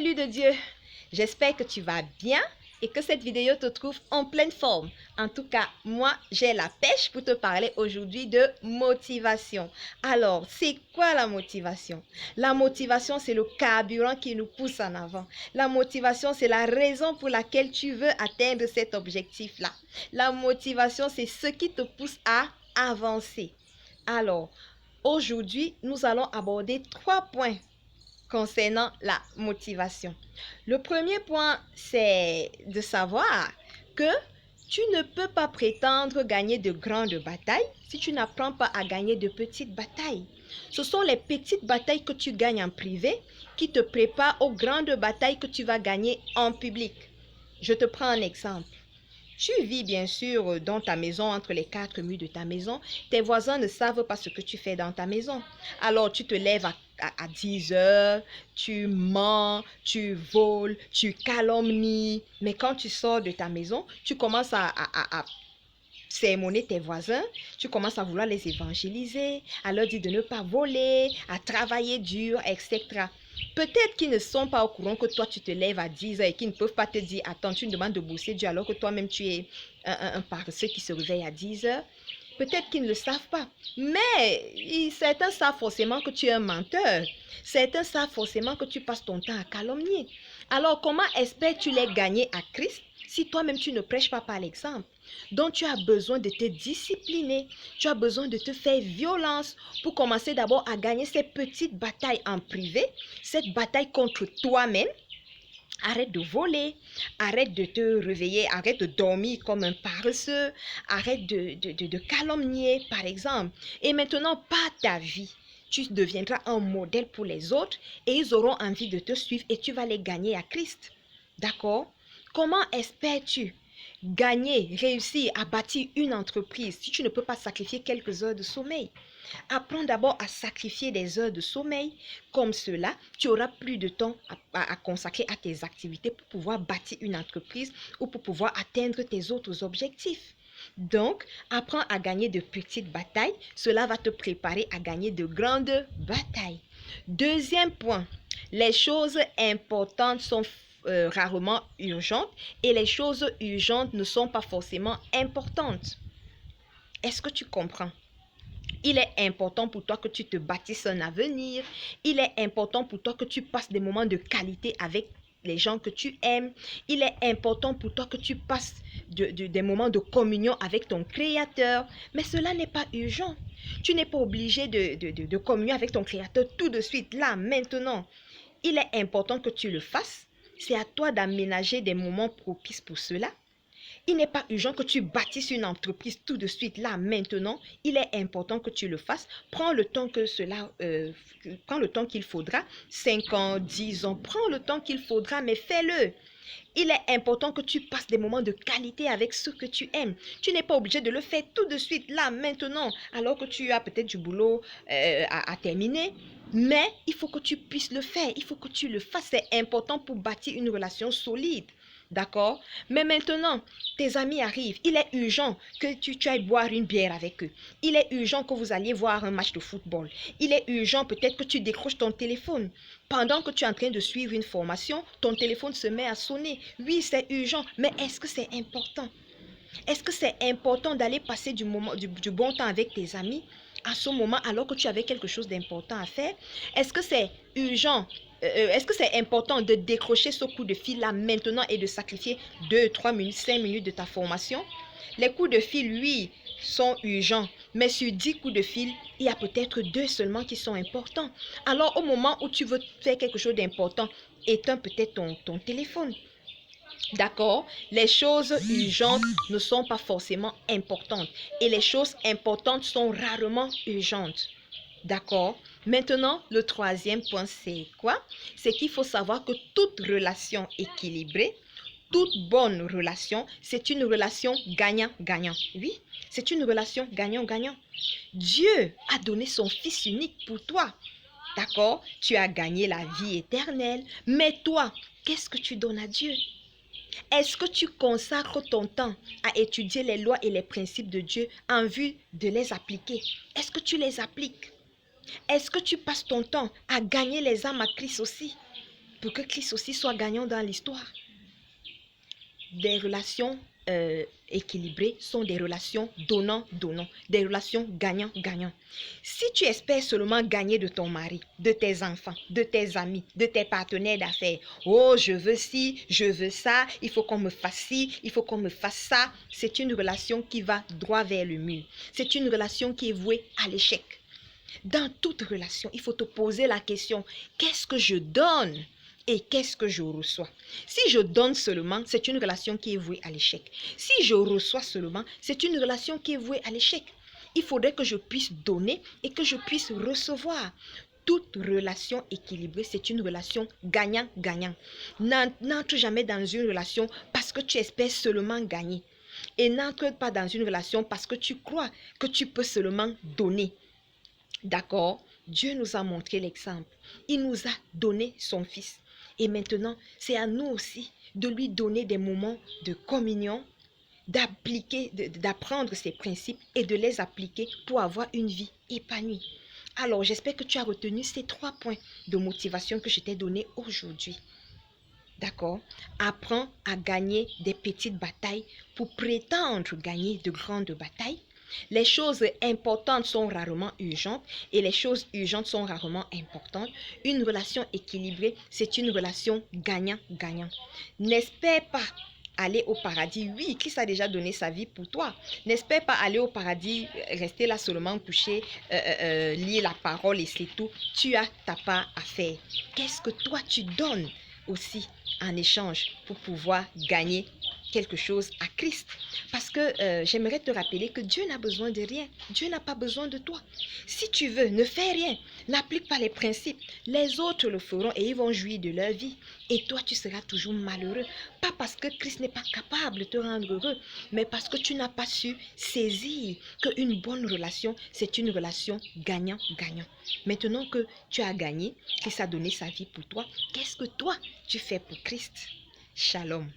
élu de Dieu, j'espère que tu vas bien et que cette vidéo te trouve en pleine forme. En tout cas, moi, j'ai la pêche pour te parler aujourd'hui de motivation. Alors, c'est quoi la motivation? La motivation, c'est le carburant qui nous pousse en avant. La motivation, c'est la raison pour laquelle tu veux atteindre cet objectif-là. La motivation, c'est ce qui te pousse à avancer. Alors, aujourd'hui, nous allons aborder 3 points concernant la motivation. Le premier point, c'est de savoir que tu ne peux pas prétendre gagner de grandes batailles si tu n'apprends pas à gagner de petites batailles. Ce sont les petites batailles que tu gagnes en privé qui te préparent aux grandes batailles que tu vas gagner en public. Je te prends un exemple. Tu vis bien sûr dans ta maison, entre les 4 murs de ta maison. Tes voisins ne savent pas ce que tu fais dans ta maison. Alors tu te lèves à 10 heures, tu mens, tu voles, tu calomnies. Mais quand tu sors de ta maison, tu commences à sermonner tes voisins, tu commences à vouloir les évangéliser, à leur dire de ne pas voler, à travailler dur, etc. Peut-être qu'ils ne sont pas au courant que toi tu te lèves à 10 heures et qu'ils ne peuvent pas te dire attends, tu me demandes de bosser dur alors que toi-même tu es un paresseux qui se réveille à 10 heures. Peut-être qu'ils ne le savent pas. Mais certains savent forcément que tu es un menteur. Certains savent forcément que tu passes ton temps à calomnier. Alors comment espères-tu les gagner à Christ si toi-même tu ne prêches pas par l'exemple? Donc tu as besoin de te discipliner, tu as besoin de te faire violence pour commencer d'abord à gagner ces petites batailles en privé, cette bataille contre toi-même. Arrête de voler, arrête de te réveiller, arrête de dormir comme un paresseux, arrête de calomnier par exemple. Et maintenant, par ta vie, tu deviendras un modèle pour les autres et ils auront envie de te suivre et tu vas les gagner à Christ. D'accord? Comment espères-tu gagner, réussir à bâtir une entreprise si tu ne peux pas sacrifier quelques heures de sommeil? Apprends d'abord à sacrifier des heures de sommeil. Comme cela, tu auras plus de temps à consacrer à tes activités pour pouvoir bâtir une entreprise ou pour pouvoir atteindre tes autres objectifs. Donc, apprends à gagner de petites batailles. Cela va te préparer à gagner de grandes batailles. Deuxième point, les choses importantes sont rarement urgentes et les choses urgentes ne sont pas forcément importantes. Est-ce que tu comprends? Il est important pour toi que tu te bâtisses un avenir. Il est important pour toi que tu passes des moments de qualité avec les gens que tu aimes. Il est important pour toi que tu passes des moments de communion avec ton Créateur. Mais cela n'est pas urgent. Tu n'es pas obligé de communier avec ton Créateur tout de suite, là, maintenant. Il est important que tu le fasses. C'est à toi d'aménager des moments propices pour cela. Il n'est pas urgent que tu bâtisses une entreprise tout de suite, là, maintenant. Il est important que tu le fasses. Prends le temps prends le temps qu'il faudra. 5 ans, 10 ans, prends le temps qu'il faudra, mais fais-le. Il est important que tu passes des moments de qualité avec ceux que tu aimes. Tu n'es pas obligé de le faire tout de suite, là, maintenant, alors que tu as peut-être du boulot à terminer. Mais il faut que tu puisses le faire. Il faut que tu le fasses. C'est important pour bâtir une relation solide. D'accord? Mais maintenant, tes amis arrivent. Il est urgent que tu ailles boire une bière avec eux. Il est urgent que vous alliez voir un match de football. Il est urgent peut-être que tu décroches ton téléphone. Pendant que tu es en train de suivre une formation, ton téléphone se met à sonner. Oui, c'est urgent, mais est-ce que c'est important? Est-ce que c'est important d'aller passer du bon temps avec tes amis à ce moment alors que tu avais quelque chose d'important à faire? Est-ce que c'est urgent? Est-ce que c'est important de décrocher ce coup de fil là maintenant et de sacrifier 2, 3 minutes, 5 minutes de ta formation? Les coups de fil, oui, sont urgents, mais sur 10 coups de fil, il y a peut-être 2 seulement qui sont importants. Alors au moment où tu veux faire quelque chose d'important, éteins peut-être ton téléphone. D'accord? Les choses urgentes ne sont pas forcément importantes et les choses importantes sont rarement urgentes. D'accord? Maintenant, le troisième point, c'est quoi? C'est qu'il faut savoir que toute relation équilibrée, toute bonne relation, c'est une relation gagnant-gagnant. Oui, c'est une relation gagnant-gagnant. Dieu a donné son Fils unique pour toi. D'accord? Tu as gagné la vie éternelle. Mais toi, qu'est-ce que tu donnes à Dieu? Est-ce que tu consacres ton temps à étudier les lois et les principes de Dieu en vue de les appliquer? Est-ce que tu les appliques? Est-ce que tu passes ton temps à gagner les âmes à Christ aussi? pour que Christ aussi soit gagnant dans l'histoire. Des relations équilibrées sont des relations donnant-donnant, des relations gagnant-gagnant. Si tu espères seulement gagner de ton mari, de tes enfants, de tes amis, de tes partenaires d'affaires, oh je veux ci, je veux ça, il faut qu'on me fasse ci, il faut qu'on me fasse ça, c'est une relation qui va droit vers le mur. C'est une relation qui est vouée à l'échec. Dans toute relation, il faut te poser la question, qu'est-ce que je donne et qu'est-ce que je reçois? Si je donne seulement, c'est une relation qui est vouée à l'échec. Si je reçois seulement, c'est une relation qui est vouée à l'échec. Il faudrait que je puisse donner et que je puisse recevoir. Toute relation équilibrée, c'est une relation gagnant-gagnant. N'entre jamais dans une relation parce que tu espères seulement gagner. Et n'entre pas dans une relation parce que tu crois que tu peux seulement donner. D'accord? Dieu nous a montré l'exemple. Il nous a donné son Fils. Et maintenant, c'est à nous aussi de lui donner des moments de communion, d'apprendre ses principes et de les appliquer pour avoir une vie épanouie. Alors, j'espère que tu as retenu ces 3 points de motivation que je t'ai donnés aujourd'hui. D'accord? Apprends à gagner des petites batailles pour prétendre gagner de grandes batailles. Les choses importantes sont rarement urgentes et les choses urgentes sont rarement importantes. Une relation équilibrée, c'est une relation gagnant-gagnant. N'espère pas aller au paradis. Oui, Christ a déjà donné sa vie pour toi. N'espère pas aller au paradis, rester là seulement couché, lire la parole et c'est tout. Tu as ta part à faire. Qu'est-ce que toi tu donnes aussi en échange pour pouvoir gagner quelque chose à Christ? Parce que j'aimerais te rappeler que Dieu n'a besoin de rien. Dieu n'a pas besoin de toi. Si tu veux, ne fais rien. N'applique pas les principes. Les autres le feront et ils vont jouir de leur vie. Et toi, tu seras toujours malheureux. Pas parce que Christ n'est pas capable de te rendre heureux, mais parce que tu n'as pas su saisir qu'une bonne relation, c'est une relation gagnant-gagnant. Maintenant que tu as gagné, Christ a donné sa vie pour toi, qu'est-ce que toi, tu fais pour Christ? Shalom.